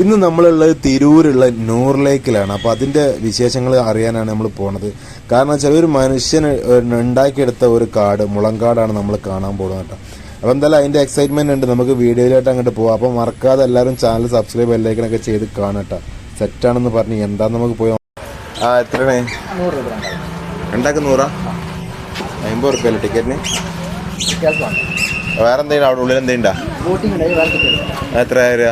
ഇന്ന് നമ്മളുള്ളത് തിരൂരുള്ള നൂർ ലേക്കിലാണ്. അപ്പോൾ അതിൻ്റെ വിശേഷങ്ങൾ അറിയാനാണ് നമ്മൾ പോണത്. കാരണം വെച്ചാൽ ഒരു മനുഷ്യൻ ഉണ്ടാക്കിയെടുത്ത ഒരു കാട്, മുളങ്കാടാണ് നമ്മൾ കാണാൻ പോകുന്നത് കേട്ടോ. അപ്പോൾ എന്തായാലും അതിൻ്റെ എക്സൈറ്റ്മെൻറ്റ് ഉണ്ട്. നമുക്ക് വീഡിയോയിലായിട്ട് അങ്ങോട്ട് പോകാം. അപ്പോൾ മറക്കാതെ എല്ലാവരും ചാനൽ സബ്സ്ക്രൈബ് ബെല്ലൈക്കനൊക്കെ ചെയ്ത് കാണട്ടോ. സെറ്റാണെന്ന് പറഞ്ഞ് എന്താ നമുക്ക് പോയി. എത്രയാണ്? 100 രൂപ. രണ്ടാക്ക് 100? 50 റുപ്യല്ലേ ടിക്കറ്റിന്? വേറെ എന്തെങ്കിലും അവിടെ ഉള്ളിൽ എന്തെങ്കിലും എത്ര രൂപ?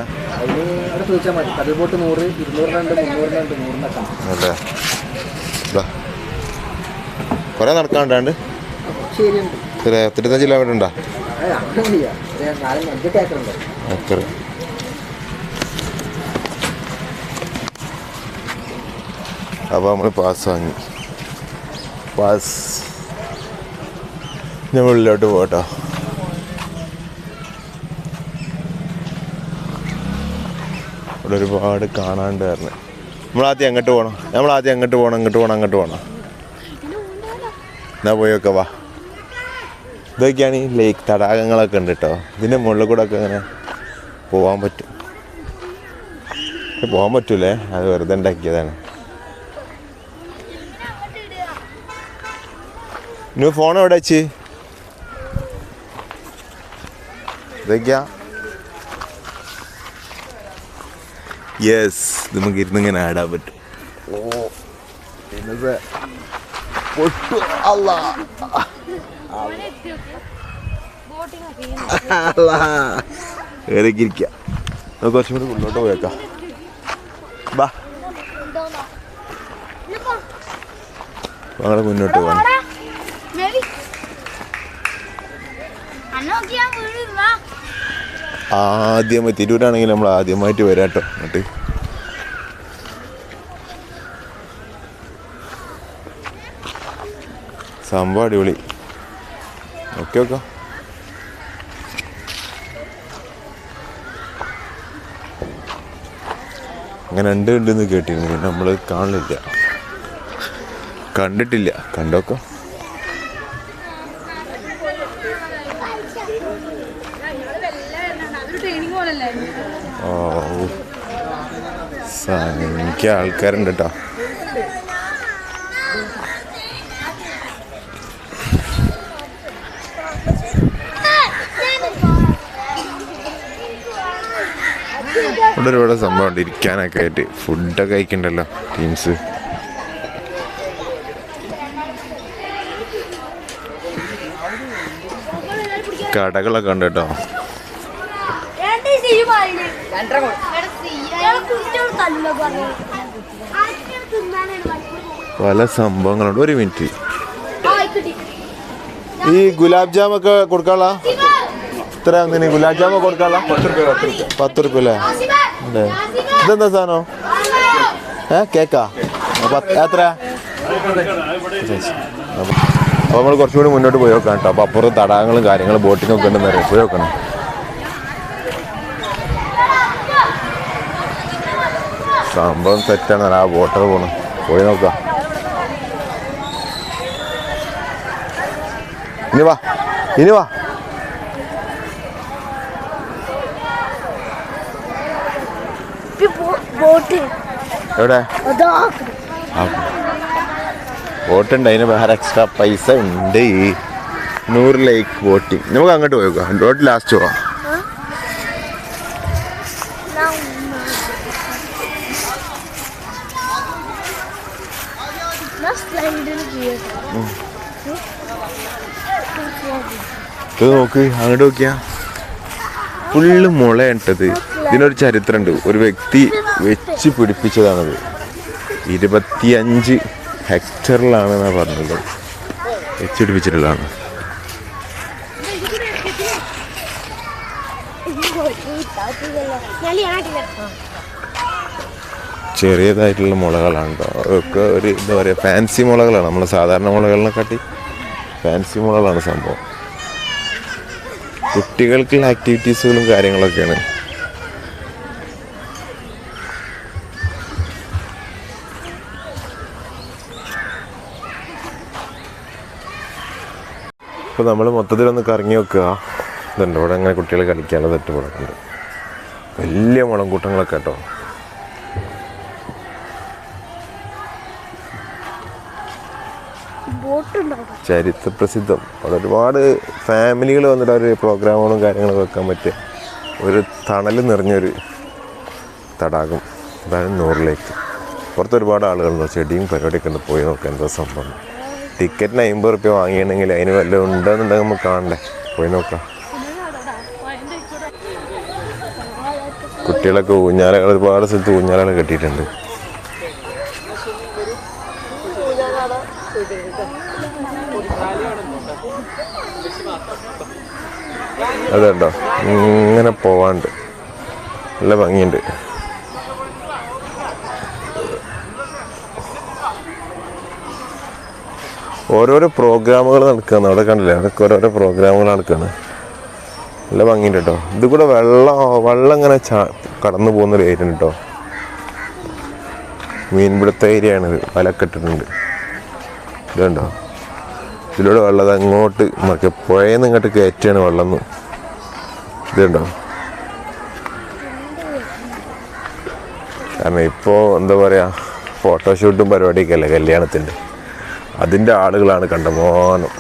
അല്ലേ കുറെ നടക്കാണ്ടാണ്ട് 35 കിലോമീറ്റർ ഉണ്ടോ? ഏക്കർ. അപ്പോൾ നമ്മൾ പാസ് വാങ്ങി. പാസ് നമ്മൾ ഉള്ളിലോട്ട് പോകട്ടോ. ഇവിടെ ഒരുപാട് കാണാണ്ടായിരുന്നു. നമ്മളാദ്യം അങ്ങോട്ട് പോകണം. അങ്ങോട്ട് പോകണം. എന്നാ പോയൊക്കെ വാ. ഇതൊക്കെയാണ് ഈ ലേക്ക്, തടാകങ്ങളൊക്കെ ഉണ്ട് കേട്ടോ. ഇതിൻ്റെ മുകളിൽ കൂടെ ഒക്കെ ഇങ്ങനെ പോകാൻ പറ്റും. പോകാൻ പറ്റൂലേ, അത് വെറുതെ ഉണ്ടാക്കിയതാണ്. ഇനി ഫോൺ എവിടെ വെച്ച്? ഇതൊക്കെയാ. യെസ്, നമുക്ക് ഇരുന്നിങ്ങനെ ആടാൻ പറ്റും. ഓ പിന്നെ ഏതൊക്കെ നമുക്ക് കുറച്ചും കൂടി മുന്നോട്ട് പോയേക്കാം. ബാ, ഞങ്ങളെ മുന്നോട്ട് പോകണം. ആദ്യമായി തിരൂരാണെങ്കിൽ നമ്മൾ ആദ്യമായിട്ട് വരാട്ടോ. എന്നിട്ട് സംഭവം അടിപൊളി. ഓക്കെ. അങ്ങനെ ഉണ്ടെന്ന് കേട്ടിരുന്നു. പിന്നെ നമ്മൾ കണ്ടിട്ടില്ല. കണ്ടോക്കാം. ഓ, സംഖ്യ ആൾക്കാരുണ്ട് കേട്ടോ. ഇവിടെ ഒരുപാട് സംഭവമുണ്ട് ഇരിക്കാനൊക്കെ ആയിട്ട്. ഫുഡൊക്കെ കഴിക്കണ്ടല്ലോ ടീംസ്. കടകളൊക്കെ ഉണ്ട് കേട്ടോ. പല സംഭവങ്ങളുണ്ട്. ഒരു മിനിറ്റ്. ഈ ഗുലാബ് ജാമൊക്കെ കൊടുക്കാനുള്ള എത്ര? ഗുലാബ് ജാമ കൊടുക്കാനുള്ള 10 റുപ്യ അല്ലേ? അല്ലേ, ഇതെന്താ സാധനം? കേക്കാ? എത്ര? അപ്പോൾ നമ്മൾ കുറച്ചുകൂടി മുന്നോട്ട് പോയി നോക്കാം കേട്ടോ. അപ്പോൾ അപ്പുറത്ത് തടാകങ്ങളും കാര്യങ്ങളും ബോട്ടിങ്ങൊക്കെ ഉണ്ടെന്ന് അറിയാം. പോയി നോക്കണം. സംഭവം സെറ്റാണ്. ആ ബോട്ടർ പോകണം. പോയി നോക്കാം. ഇനി വാ. എവിടെ ബോട്ടുണ്ട്? അതിന് വേറെ എക്സ്ട്രാ പൈസ ഉണ്ട്. 100 ലേക്ക് ബോട്ടിങ്. നമുക്ക് അങ്ങോട്ട് പോയേക്കാം. റോഡ് ലാസ്റ്റ് പോവാം. നോക്ക്, അങ്ങോട്ട് നോക്കിയാ ഫുള്ള് മുളയിട്ടത്. ഇതിനൊരു ചരിത്രമുണ്ട്. ഒരു വ്യക്തി വെച്ച് പിടിപ്പിച്ചതാണത്. 25 ഹെക്ടറിലാണെന്നാണ് പറഞ്ഞത്. വെച്ച് പിടിപ്പിച്ചിട്ടുള്ളതാണ്. ചെറിയതായിട്ടുള്ള മുളകളാണ് കേട്ടോ. അതൊക്കെ ഒരു എന്താ പറയുക, ഫാൻസി മുളകളാണ്. നമ്മൾ സാധാരണ മുളകളിനെക്കാട്ടി ഫാൻസി മുളകളാണ് സംഭവം. കുട്ടികൾക്കുള്ള ആക്ടിവിറ്റീസുകളും കാര്യങ്ങളൊക്കെയാണ്. ഇപ്പോൾ നമ്മൾ മൊത്തത്തിലൊന്ന് കറങ്ങി വെക്കുക. ഇതുണ്ട് ഇവിടെ അങ്ങനെ കുട്ടികൾ കളിക്കാനുള്ള തെറ്റ് കൊടുക്കുന്നുണ്ട്. വലിയ മുളങ്കൂട്ടങ്ങളൊക്കെ കേട്ടോ. ചരിത്ര പ്രസിദ്ധം. അവിടെ ഒരുപാട് ഫാമിലികൾ വന്നിട്ട് അവർ പ്രോഗ്രാമുകളും കാര്യങ്ങളും വെക്കാൻ പറ്റിയ ഒരു തണൽ നിറഞ്ഞൊരു തടാകം. അതാണ് നൂർ ലേക്ക്. പുറത്ത് ഒരുപാട് ആളുകളുണ്ടോ, ചെടിയും പരിപാടിയൊക്കെ ഉണ്ട്. പോയി നോക്കാം എന്താ സംഭവം. ടിക്കറ്റിന് 50 റുപ്യ വാങ്ങിയിട്ടുണ്ടെങ്കിൽ അതിന് വല്ലതും ഉണ്ടെന്നുണ്ടെങ്കിൽ നമുക്ക് കാണണ്ടേ, പോയി നോക്കാം. കുട്ടികളൊക്കെ ഊഞ്ഞാലകൾ, ഒരുപാട് സ്ഥലത്ത് ഊഞ്ഞാലകൾ കെട്ടിയിട്ടുണ്ട്. അതുണ്ടോ ഇങ്ങനെ പോവാണ്ട് നല്ല ഭംഗിയുണ്ട്. ഓരോരോ പ്രോഗ്രാമുകൾ നടക്കുകയാണ് അവിടെ, കണ്ടില്ലേ? അതൊക്കെ ഓരോരോ പ്രോഗ്രാമുകൾ നടക്കുകയാണ്. നല്ല ഭംഗിയുണ്ട് കേട്ടോ. ഇത് കൂടെ വെള്ളം ഇങ്ങനെ കടന്നു പോകുന്നൊരു ഏരിയ ഉണ്ട് കേട്ടോ. മീൻപിടുത്ത ഏരിയ ആണിത്. വലക്കെ ഇട്ടിട്ടുണ്ട്. ഇതുണ്ടോ, ഇതിലൂടെ വെള്ളം അങ്ങോട്ട് മറിക്കുക, പുഴയിൽ നിന്ന് ഇങ്ങോട്ട് കയറ്റാണ് വെള്ളം. ഇതുണ്ടോ, കാരണം ഇപ്പോൾ എന്താ പറയുക, ഫോട്ടോഷൂട്ടും പരിപാടിയൊക്കെ അല്ലേ കല്യാണത്തിൻ്റെ, അതിൻ്റെ ആളുകളാണ് കണ്ടമാനം.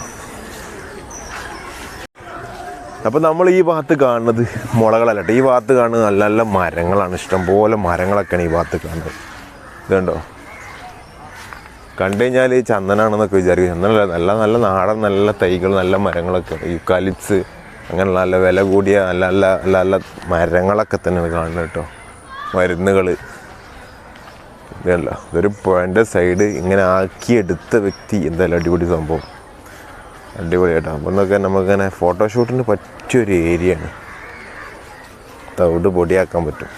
അപ്പോൾ നമ്മൾ ഈ ഭാഗത്ത് കാണുന്നത് മുളകളല്ല കേട്ടോ. ഈ ഭാഗത്ത് കാണുന്നത് നല്ല നല്ല മരങ്ങളാണ്. ഇഷ്ടംപോലെ മരങ്ങളൊക്കെയാണ് ഈ ഭാഗത്ത് കാണുന്നത്. ഇതുണ്ടോ, കണ്ടു കഴിഞ്ഞാൽ ചന്ദനാണെന്നൊക്കെ വിചാരിക്കും. ചന്ദനല്ല, നല്ല നല്ല നാടൻ നല്ല തൈകൾ, നല്ല മരങ്ങളൊക്കെ, യൂക്കാലിപ്സ്, അങ്ങനെ നല്ല വില കൂടിയ നല്ല നല്ല നല്ല നല്ല മരങ്ങളൊക്കെ തന്നെയാണ് കാണുന്നത് കേട്ടോ. മരുന്നുകൾ. ഇതല്ല, ഇതൊരു പുഴൻ്റെ സൈഡ് ഇങ്ങനെ ആക്കിയെടുത്ത വ്യക്തി. എന്തായാലും അടിപൊളി സംഭവം, അടിപൊളിയായിട്ടോ. അപ്പോൾ എന്നൊക്കെ നമുക്കിങ്ങനെ ഫോട്ടോഷൂട്ടിന് പറ്റിയൊരു ഏരിയയാണ്. തവിട് പൊടിയാക്കാൻ പറ്റും.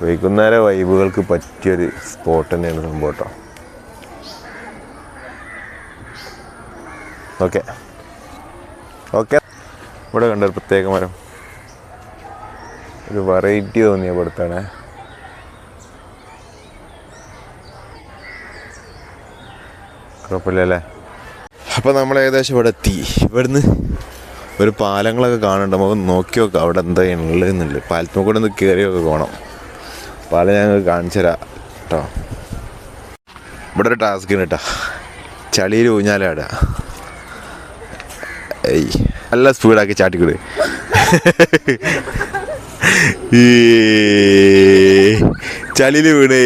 വൈകുന്നേര വൈബുകൾക്ക് പറ്റിയൊരു സ്പോട്ട് തന്നെയാണ് സംഭവം കേട്ടോ. Okay okay. ഇവിടെ കണ്ട ഒരു പ്രത്യേക മരം, ഒരു വെറൈറ്റി തോന്നിയ ഇവിടുത്താണ്. കുഴപ്പമില്ലല്ലേ. അപ്പോൾ നമ്മൾ ഏകദേശം ഇവിടെ എത്തി. ഇവിടുന്ന് ഒരു പാലങ്ങളൊക്കെ കാണുന്നുണ്ട്. നമുക്ക് നോക്കി നോക്കാം അവിടെ എന്താ ഉള്ളതെന്നുള്ളത്. പാലത്തുമ്പോൾ കൂടെ ഒന്ന് കയറിയൊക്കെ പോകണം. പാലം ഞങ്ങൾ കാണിച്ചു തരാം കേട്ടോ. ഇവിടെ ഒരു ടാസ്ക് ഉണ്ട് കേട്ടോ, ചളിയിൽ ഊഞ്ഞാലാടുക. ഏയ് നല്ല സ്പീഡാക്കി ചാട്ടിക്കൂട്. ഈ ചളിയിൽ വീണേ,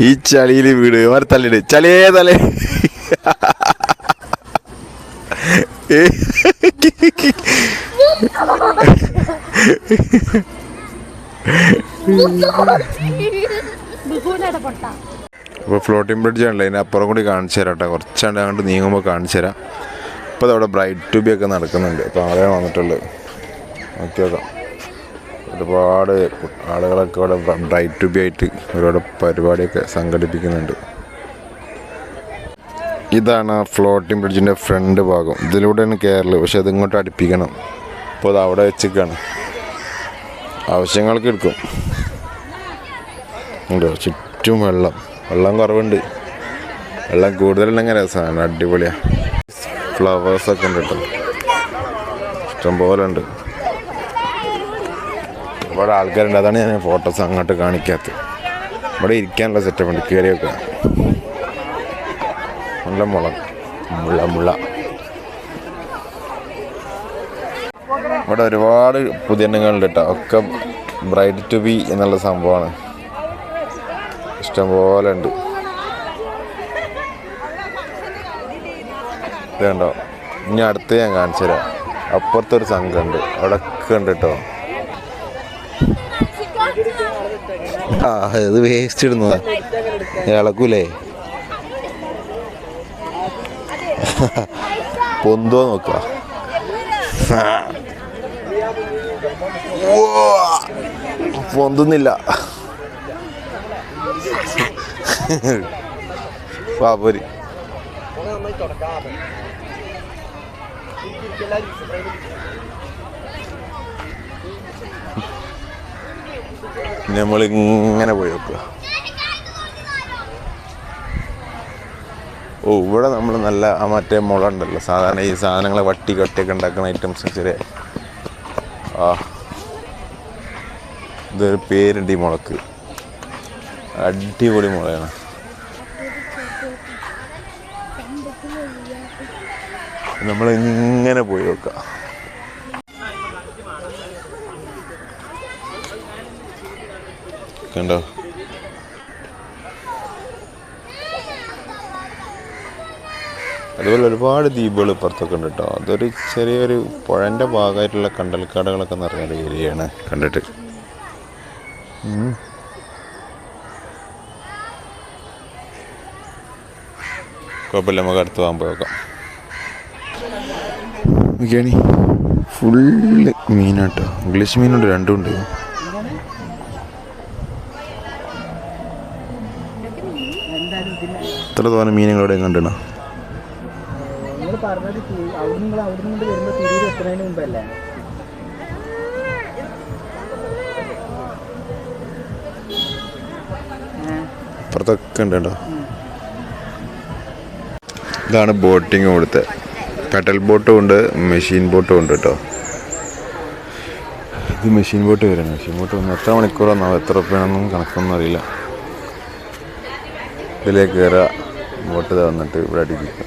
ഈ ചളിയിൽ വീട് മാറി തള്ളിട്, ചളിയേ തലേ. അപ്പോൾ ഫ്ലോട്ടിംഗ് ബ്രിഡ്ജ് ആണല്ലോ, അതിന് അപ്പുറം കൂടി കാണിച്ചു തരാം കേട്ടോ. കുറച്ചാണ്ട് അങ്ങോട്ട് നീങ്ങുമ്പോൾ കാണിച്ചു തരാം. ഇപ്പോൾ അവിടെ ബ്രൈറ്റ് ട്യൂബി ഒക്കെ നടക്കുന്നുണ്ട്. ഇപ്പോൾ അവിടെ വന്നിട്ടുള്ളത് നോക്കി നോക്കാം. ഒരുപാട് ആളുകളൊക്കെ അവിടെ ബ്രൈറ്റ് ട്യൂബി ആയിട്ട് ഒരുപാട് പരിപാടിയൊക്കെ സംഘടിപ്പിക്കുന്നുണ്ട്. ഇതാണ് ആ ഫ്ലോട്ടിംഗ് ബ്രിഡ്ജിൻ്റെ ഫ്രണ്ട് ഭാഗം. ഇതിലൂടെയാണ് കയറൽ, പക്ഷെ അതിങ്ങോട്ട് അടുപ്പിക്കണം. അപ്പോൾ അത് അവിടെ വെച്ചിരിക്കുകയാണ്, ആവശ്യങ്ങൾക്ക് എടുക്കും. ഉണ്ടോ ചുറ്റും വെള്ളം കുറവുണ്ട്. വെള്ളം കൂടുതലുണ്ടെങ്കിൽ രസമാണ്, അടിപൊളിയാണ്. ഫ്ലവേഴ്സൊക്കെ ഉണ്ട് കേട്ടോ, ഇഷ്ടംപോലെ ഉണ്ട്. ഒരുപാട് ആൾക്കാരുണ്ട്, അതാണ് ഞാൻ ഫോട്ടോസ് അങ്ങോട്ട് കാണിക്കാത്തത്. ഇവിടെ ഇരിക്കാനുള്ള സെറ്റപ്പ് ഉണ്ട്, കയറി വെക്കുക. നല്ല മുള്ള. ഇവിടെ ഒരുപാട് പുതിയ എണ്ണങ്ങളുണ്ട് കേട്ടോ. ഒക്കെ ബ്രൈറ്റ് ടു ബി എന്നുള്ള സംഭവമാണ്, ഇഷ്ടംപോലെ ഉണ്ട്. ഇത് കണ്ടോ, ഇനി അടുത്ത് ഞാൻ കാണിച്ചു തരാം. അപ്പുറത്തൊരു സംഘമുണ്ട്, അവിടെ ഒക്കെ ഉണ്ട് കേട്ടോ. ആ ഇത് വേസ്റ്റ് ഇടുന്നതാ, ഇളക്കൂലേ? പൊന്തോ നോക്ക. പൊന്തുന്നില്ല. പോരി. നമ്മളിങ്ങനെ പോയി നോക്കുക. ഓ ഇവിടെ നമ്മൾ നല്ല ആ മറ്റേ മുള ഉണ്ടല്ലോ, സാധാരണ ഈ സാധനങ്ങളെ വട്ടിയൊക്കെ ഉണ്ടാക്കുന്ന ഐറ്റംസ് ചെറിയ. ആ ഇതൊരു പേരുണ്ട് ഈ മുളക്ക്, അടിപൊളി മുളയാണ്. നമ്മൾ ഇങ്ങനെ പോയി നോക്കാം. കണ്ടോ, അതുപോലെ ഒരുപാട് ദ്വീപുകൾ ഇപ്പുറത്തൊക്കെ ഉണ്ട് കേട്ടോ. അതൊരു ചെറിയൊരു പുഴൻ്റെ ഭാഗമായിട്ടുള്ള കണ്ടൽക്കാടുകളൊക്കെ നിറഞ്ഞൊരു ഏരിയയാണ് കണ്ടിട്ട്. കുഴപ്പമില്ല, നമുക്ക് അടുത്ത് പോകാൻ പോയേക്കാം. ബിരിയാണി ഫുള്ള് മീനാട്ടോ. ഇംഗ്ലീഷ് മീനുണ്ട്, രണ്ടുമുണ്ട്. ഇത്ര തോന്നെ മീനുകളോടെ കണ്ടിടണം. ഇപ്പുറത്തൊക്കെ ഉണ്ട് കേട്ടോ. ഇതാണ് ബോട്ടിങ് കൊടുത്തത്. പെഡൽ ബോട്ടും ഉണ്ട്, മെഷീൻ ബോട്ടും ഉണ്ട് കേട്ടോ. ഇത് മെഷീൻ ബോട്ട് വരണം. മെഷീൻ ബോട്ട് വന്ന് എത്ര മണിക്കൂറാണെന്നോ എത്ര റുപ്യാണെന്നും കണക്കൊന്നും അറിയില്ല. ഇതിലേക്ക് കയറുക, ബോട്ട് തന്നിട്ട് ഇവിടെ അടിപ്പിക്കുക.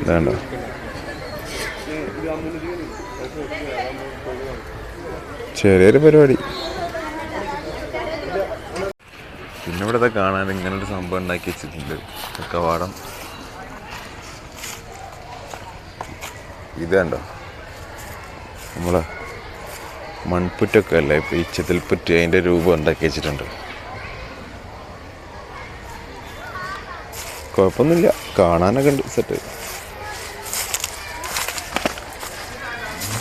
ഇതാണ്ടോ, ചെറിയൊരു പരിപാടി. പിന്നെ ഇവിടുത്തെ കാണാൻ ഇങ്ങനൊരു സംഭവം ഉണ്ടാക്കി വെച്ചിട്ടുണ്ട്, കവാടം. ഇതുണ്ടോ, നമ്മളെ മൺപുറ്റൊക്കെ അല്ലേ ഇപ്പം ഈ ചെതിൽപ്പുറ്റ്, അതിൻ്റെ രൂപം ഉണ്ടാക്കി വെച്ചിട്ടുണ്ട്. കുഴപ്പമൊന്നുമില്ല, കാണാനൊക്കെ ഉണ്ട്. സെറ്റ്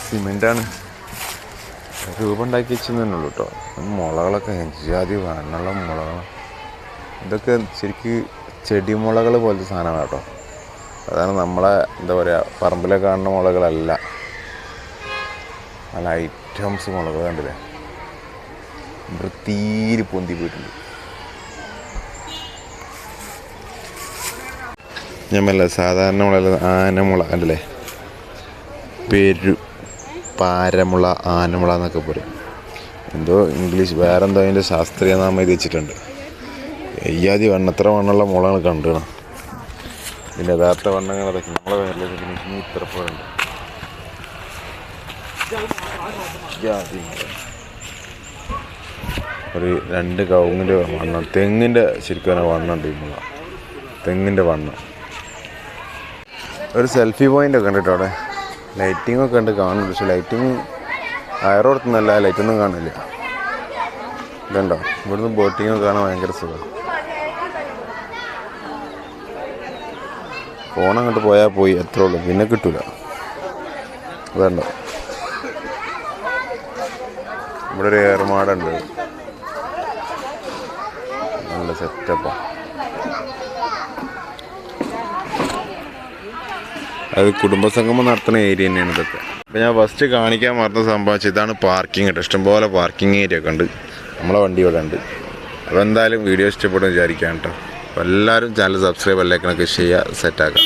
സിമെൻ്റാണ് രൂപം ഉണ്ടാക്കി വെച്ചെന്നേ ഉള്ളൂ കേട്ടോ. മുളകളൊക്കെ ജാതി വണ്ണുള്ള മുളകൾ, ഇതൊക്കെ ശരിക്ക് ചെടിമുളകൾ പോലത്തെ സാധനമാണ് കേട്ടോ. അതാണ് നമ്മളെ എന്താ പറയുക, പറമ്പിലൊക്കെ കാണുന്ന മുളകളല്ല, നല്ല ഐറ്റംസ് മുളക് കണ്ടില്ലേ, വൃത്തിയിൽ പൊന്തി പോയിട്ടുണ്ട്. ഞമ്മല്ല സാധാരണ മുള, ആനമുള കണ്ടില്ലേ, പാരമുള, ആനമുള എന്നൊക്കെ പറയും. എന്തോ ഇംഗ്ലീഷ് വേറെന്തോ അതിൻ്റെ ശാസ്ത്രീയ നാമം എഴുതി വെച്ചിട്ടുണ്ട്. എയ്യാതി വണ്ണത്ര വണ്ണുള്ള മുളകൾ കണ്ടുകണം. ഇതിൻ്റെ യഥാർത്ഥ വണ്ണങ്ങൾ അതൊക്കെ നമ്മളെ വേറെ ഇത്ര പോലുണ്ട്. ഒരു 2 കവുങ്ങിൻ്റെ വണ്ണം, തെങ്ങിൻ്റെ ശരിക്കും വണ്ണുണ്ട് ഈ മുള, തെങ്ങിൻ്റെ വണ്ണം. ഒരു സെൽഫി പോയിൻ്റ് ഒക്കെ ഉണ്ട് കേട്ടോ അവിടെ. ലൈറ്റിംഗ് ഒക്കെ ഉണ്ട്, കാണുന്നുണ്ട്. പക്ഷെ ലൈറ്റിങ് അയറോടത്തുനിന്നല്ല, ലൈറ്റൊന്നും കാണില്ല. ഇതുണ്ടോ, ഇവിടുന്ന് ബോട്ടിങ് ഒക്കെ കാണാൻ ഭയങ്കര സുഖം. ഫോൺ അങ്ങോട്ട് പോയാൽ പോയി, എത്ര ഉള്ളൂ, പിന്നെ കിട്ടൂല. അതുണ്ടോ, ഇവിടെ ഒരു ഏറുമാടുണ്ട്, നല്ല സെറ്റപ്പാണ്. അത് കുടുംബസംഗമം നടത്തുന്ന ഏരിയ തന്നെയാണ് ഇതൊക്കെ. അപ്പോൾ ഞാൻ ഫസ്റ്റ് കാണിക്കാൻ മറന്ന സംഭവിച്ചത് ഇതാണ് പാർക്കിംഗ് കേട്ടോ. ഇഷ്ടംപോലെ പാർക്കിംഗ് ഏരിയ ഒക്കെ ഉണ്ട്. നമ്മളെ വണ്ടി ഇവിടെ ഉണ്ട്. അപ്പോൾ എന്തായാലും വീഡിയോ ഇഷ്ടപ്പെടും വിചാരിക്കാം കേട്ടോ. അപ്പോൾ എല്ലാവരും ചാനൽ സബ്സ്ക്രൈബ് ബെല്ലൈക്കണൊക്കെ ചെയ്യുക, സെറ്റാക്കാം.